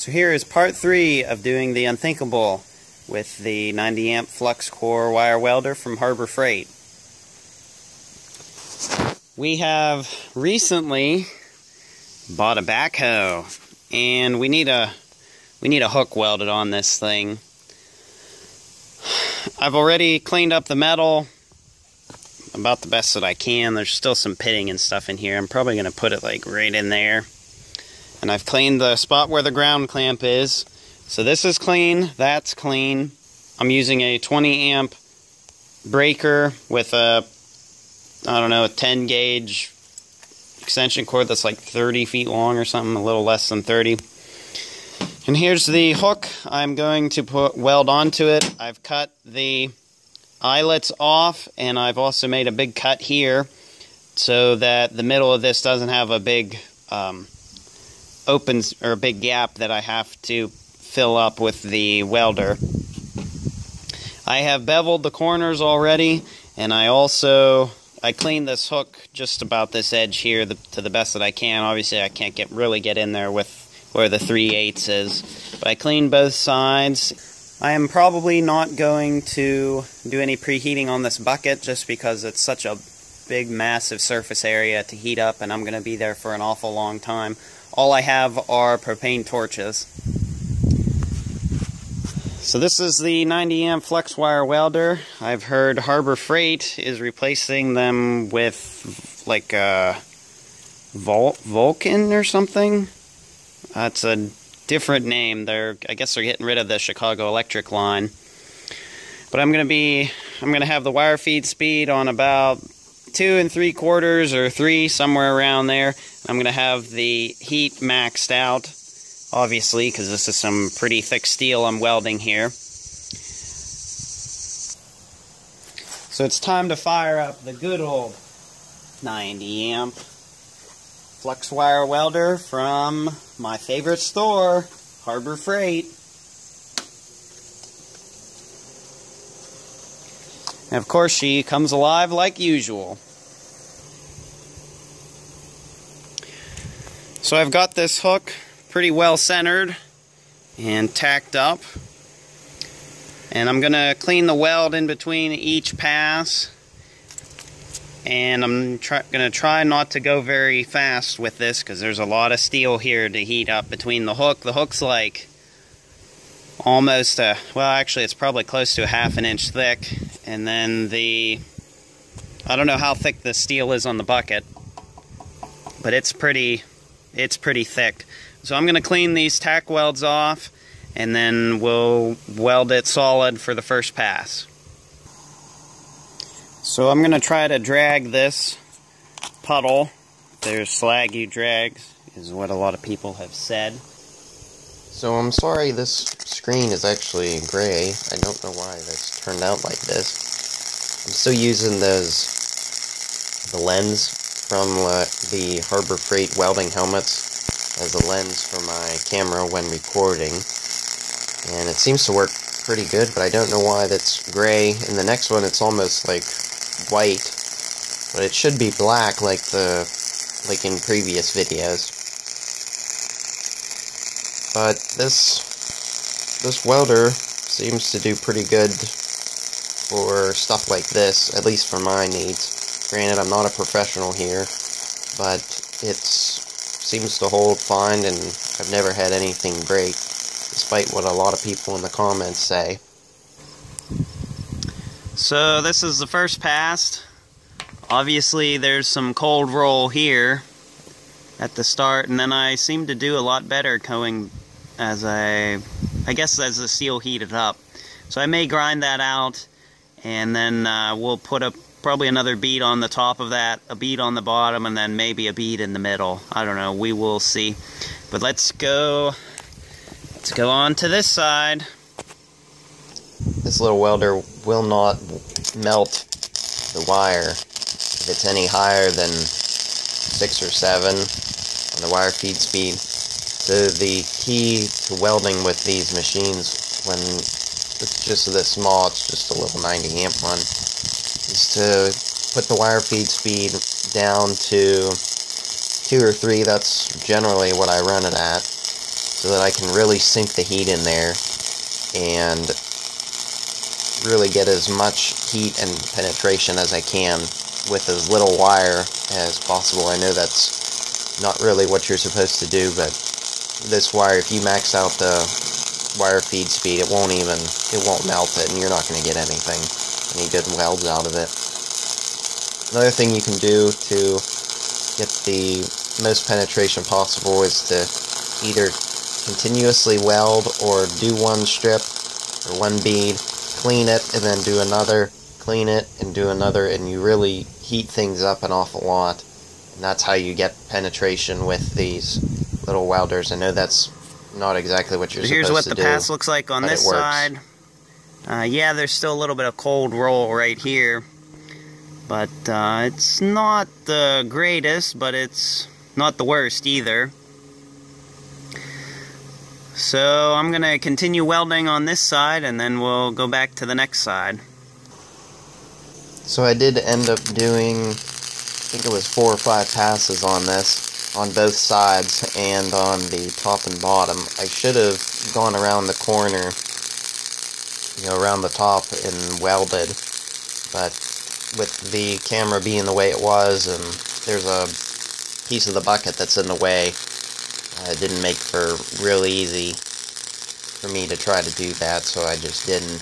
So here is part 3 of doing the Unthinkable with the 90 amp flux core wire welder from Harbor Freight. We have recently bought a backhoe and we need a hook welded on this thing. I've already cleaned up the metal about the best that I can. There's still some pitting and stuff in here. I'm probably going to put it like right in there. And I've cleaned the spot where the ground clamp is. So this is clean, that's clean. I'm using a 20 amp breaker with a, I don't know, a 10 gauge extension cord that's like 30 feet long or something, a little less than 30. And here's the hook I'm going to weld onto it. I've cut the eyelets off, and I've also made a big cut here so that the middle of this doesn't have a big opens or a big gap that I have to fill up with the welder. I have beveled the corners already, and I cleaned this hook just about this edge here to the best that I can. Obviously I can't really get in there with where the 3/8 is, but I cleaned both sides. I am probably not going to do any preheating on this bucket just because it's such a big massive surface area to heat up, and I'm going to be there for an awful long time. All I have are propane torches. So this is the 90 amp flex wire welder. I've heard Harbor Freight is replacing them with like a Vulcan or something. That's a different name. I guess they're getting rid of the Chicago Electric line. But I'm gonna have the wire feed speed on about 2 3/4 or 3, somewhere around there. I'm going to have the heat maxed out, obviously, because this is some pretty thick steel I'm welding here. So it's time to fire up the good old 90 amp flux wire welder from my favorite store, Harbor Freight. And of course she comes alive like usual. So I've got this hook pretty well centered and tacked up. And I'm going to clean the weld in between each pass. And I'm going to try not to go very fast with this because there's a lot of steel here to heat up between the hook. The hook's like almost well, actually it's probably close to a 1/2 inch thick. And then I don't know how thick the steel is on the bucket, but it's pretty thick. So I'm going to clean these tack welds off, and then we'll weld it solid for the first pass. So I'm going to try to drag this puddle. There's slag you drag, is what a lot of people have said. So I'm sorry this screen is actually gray. I don't know why that's turned out like this. I'm still using the lens from the Harbor Freight welding helmets as a lens for my camera when recording. And it seems to work pretty good, but I don't know why that's gray. In the next one it's almost like white, but it should be black like in previous videos. But this welder seems to do pretty good for stuff like this, at least for my needs. Granted, I'm not a professional here, but it seems to hold fine, and I've never had anything break, despite what a lot of people in the comments say. So this is the first pass. Obviously there's some cold roll here at the start, and then I seem to do a lot better going as I guess as the steel heated up. So I may grind that out, and then we'll put probably another bead on the top of that, a bead on the bottom, and then maybe a bead in the middle. I don't know, we will see. But let's go on to this side. This little welder will not melt the wire if it's any higher than 6 or 7 on the wire feed speed. So the key to welding with these machines, when it's just this small, it's just a little 90 amp one, is to put the wire feed speed down to 2 or 3. That's generally what I run it at. so that I can really sink the heat in there and really get as much heat and penetration as I can with as little wire as possible. I know that's not really what you're supposed to do, but this wire, if you max out the wire feed speed, it won't melt it, and you're not going to get any good welds out of it. Another thing you can do to get the most penetration possible is to either continuously weld or do one strip or one bead, clean it, and then do another, clean it, and do another, and you really heat things up an awful lot. And that's how you get penetration with these little welders. I know that's not exactly what you're supposed to do. Here's what the pass looks like on this side. Yeah, there's still a little bit of cold roll right here, but it's not the greatest, but it's not the worst either. So I'm going to continue welding on this side, and then we'll go back to the next side. So I did end up doing, I think it was 4 or 5 passes on this, on both sides and on the top and bottom. I should have gone around the corner, around the top and welded, but with the camera being the way it was, and there's a piece of the bucket that's in the way, it didn't make for real easy for me to try to do that, so I just didn't.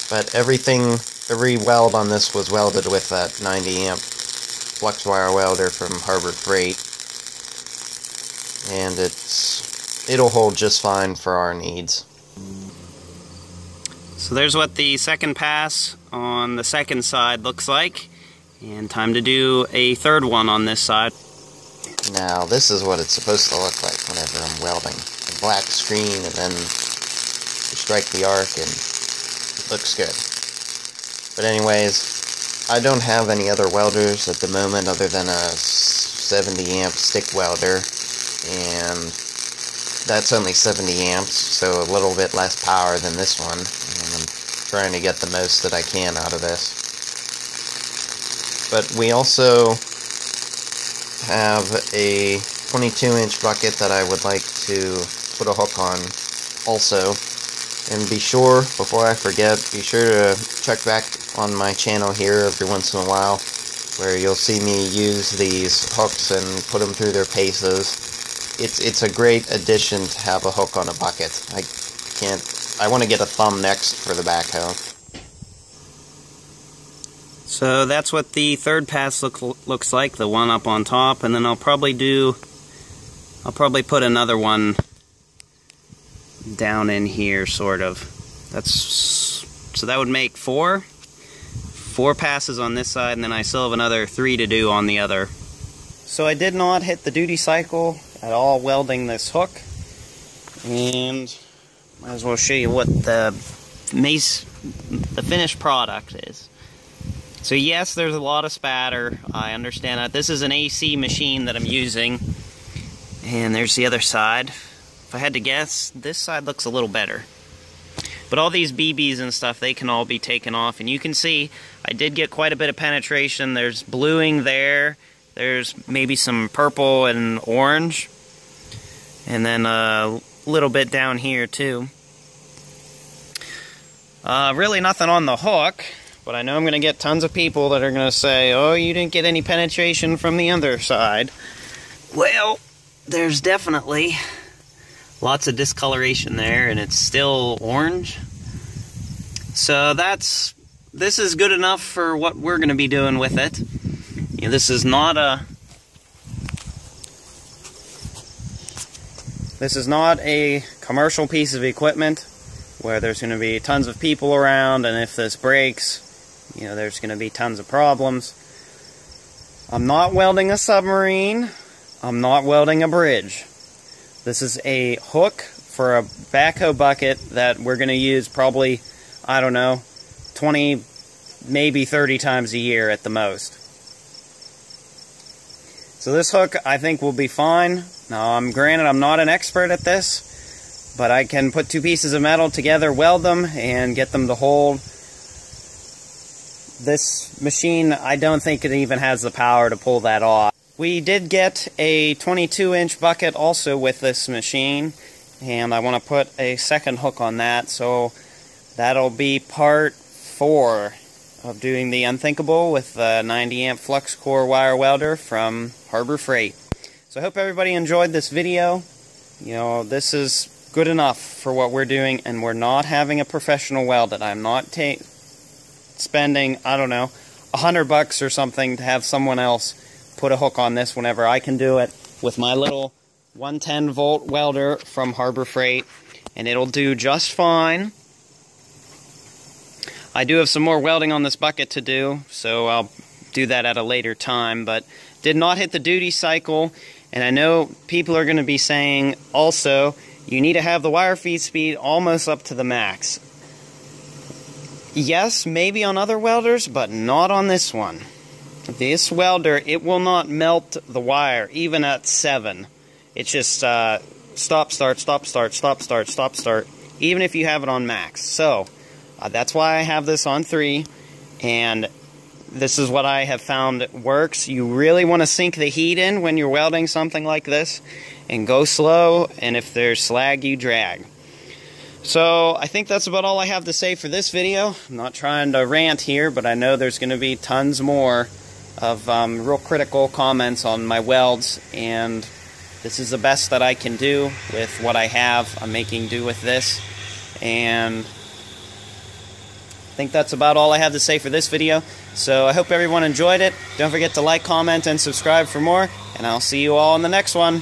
But every weld on this was welded with that 90 amp flux wire welder from Harbor Freight, and it'll hold just fine for our needs. So there's what the second pass on the second side looks like, and time to do a third one on this side. Now this is what it's supposed to look like whenever I'm welding. A black screen, and then you strike the arc and it looks good. But anyways, I don't have any other welders at the moment other than a 70 amp stick welder, and that's only 70 amps, so a little bit less power than this one, and I'm trying to get the most that I can out of this. But we also have a 22-inch bucket that I would like to put a hook on also. And be sure, before I forget, be sure to check back on my channel here every once in a while, where you'll see me use these hooks and put them through their paces. It's a great addition to have a hook on a bucket. I want to get a thumb next for the backhoe. So that's what the third pass looks like, the one up on top, and then I'll probably put another one down in here, sort of. So that would make four passes on this side, and then I still have another 3 to do on the other. So I did not hit the duty cycle at all welding this hook, and might as well show you what the finished product is. So yes, there's a lot of spatter. I understand that. This is an AC machine that I'm using, and there's the other side. If I had to guess, this side looks a little better. But all these BBs and stuff, they can all be taken off, and you can see I did get quite a bit of penetration. There's bluing there. There's maybe some purple and orange, and then a little bit down here too. Really nothing on the hook. But I know I'm going to get tons of people that are going to say, oh, you didn't get any penetration from the other side. Well, there's definitely lots of discoloration there, and it's still orange. So this is good enough for what we're going to be doing with it. This is not a commercial piece of equipment where there's going to be tons of people around, and if this breaks, there's going to be tons of problems. I'm not welding a submarine. I'm not welding a bridge. This is a hook for a backhoe bucket that we're going to use probably, I don't know, 20, maybe 30 times a year at the most. So this hook, I think, will be fine. Now, granted, I'm not an expert at this, but I can put 2 pieces of metal together, weld them, and get them to hold. This machine, I don't think it even has the power to pull that off. We did get a 22-inch bucket also with this machine, and I want to put a second hook on that, so that'll be part 4 of doing the Unthinkable with the 90 amp flux core wire welder from Harbor Freight. So I hope everybody enjoyed this video. You know, this is good enough for what we're doing, and we're not having a professional weld it. I'm not spending, I don't know, $100 or something to have someone else put a hook on this whenever I can do it with my little 110 volt welder from Harbor Freight, and it'll do just fine. I do have some more welding on this bucket to do, so I'll do that at a later time, but did not hit the duty cycle. And I know people are going to be saying also, you need to have the wire feed speed almost up to the max. Yes, maybe on other welders, but not on this one. This welder, it will not melt the wire, even at 7. It's just stop, start, stop, start, stop, start, stop, start, even if you have it on max. So, that's why I have this on 3, and this is what I have found works. You really want to sink the heat in when you're welding something like this, and go slow, and if there's slag, you drag. So I think that's about all I have to say for this video. I'm not trying to rant here, but I know there's going to be tons more of real critical comments on my welds, and this is the best that I can do with what I have. I'm making do with this, and I think that's about all I have to say for this video. So I hope everyone enjoyed it. Don't forget to like, comment, and subscribe for more, and I'll see you all in the next one.